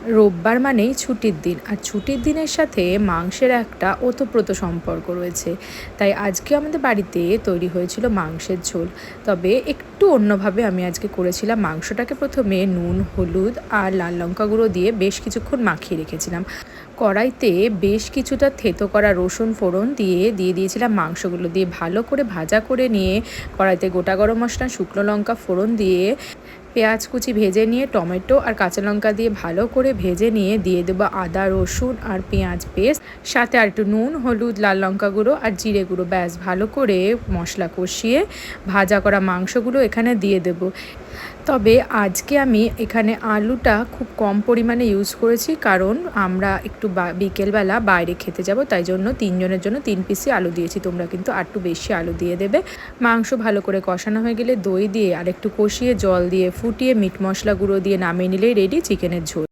রোববার মানেই ছুটির দিন, আর ছুটির দিনের সাথে মাংসের একটা ওতপ্রোত সম্পর্ক রয়েছে। তাই আজকে আমাদের বাড়িতে তৈরি হয়েছিল মাংসের ঝোল। তবে একটু অন্যভাবে আমি আজকে করেছিলাম। মাংসটাকে প্রথমে নুন, হলুদ আর লাল লঙ্কা গুঁড়ো দিয়ে বেশ কিছুক্ষণ মাখিয়ে রেখেছিলাম। কড়াইতে বেশ কিছুটা থেতো করা রসুন ফোড়ন দিয়ে দিয়েছিলাম মাংসগুলো, দিয়ে ভালো করে ভাজা করে নিয়ে কড়াইতে গোটা গরম মশলা, শুকনো লঙ্কা ফোড়ন দিয়ে পেঁয়াজ কুচি ভেজে নিয়ে টমেটো আর কাঁচা লঙ্কা দিয়ে ভালো করে ভেজে নিয়ে দিয়ে দেবো আদা রসুন আর পেঁয়াজ পেস্ট, সাথে আর একটু নুন, হলুদ, লাল লঙ্কা গুঁড়ো আর জিরে গুঁড়ো। ব্যাস ভালো করে মশলা কষিয়ে ভাজা করা মাংসগুলো এখানে দিয়ে দেবো। তবে আজকে আমি এখানে আলুটা খুব কম পরিমাণে ইউজ করেছি, কারণ আমরা একটু বিকেলবেলা বাইরে খেতে যাব, তাই জন্য 3 জনের জন্য 3 পিসই আলু দিয়েছি। তোমরা কিন্তু আরেকটু বেশি আলু দিয়ে দেবে। মাংস ভালো করে কষানো হয়ে গেলে দই দিয়ে আর একটু কষিয়ে জল দিয়ে ফুটিয়ে মিট মশলা গুঁড়ো দিয়ে নামিয়ে নিলেই রেডি চিকেনের ঝোল।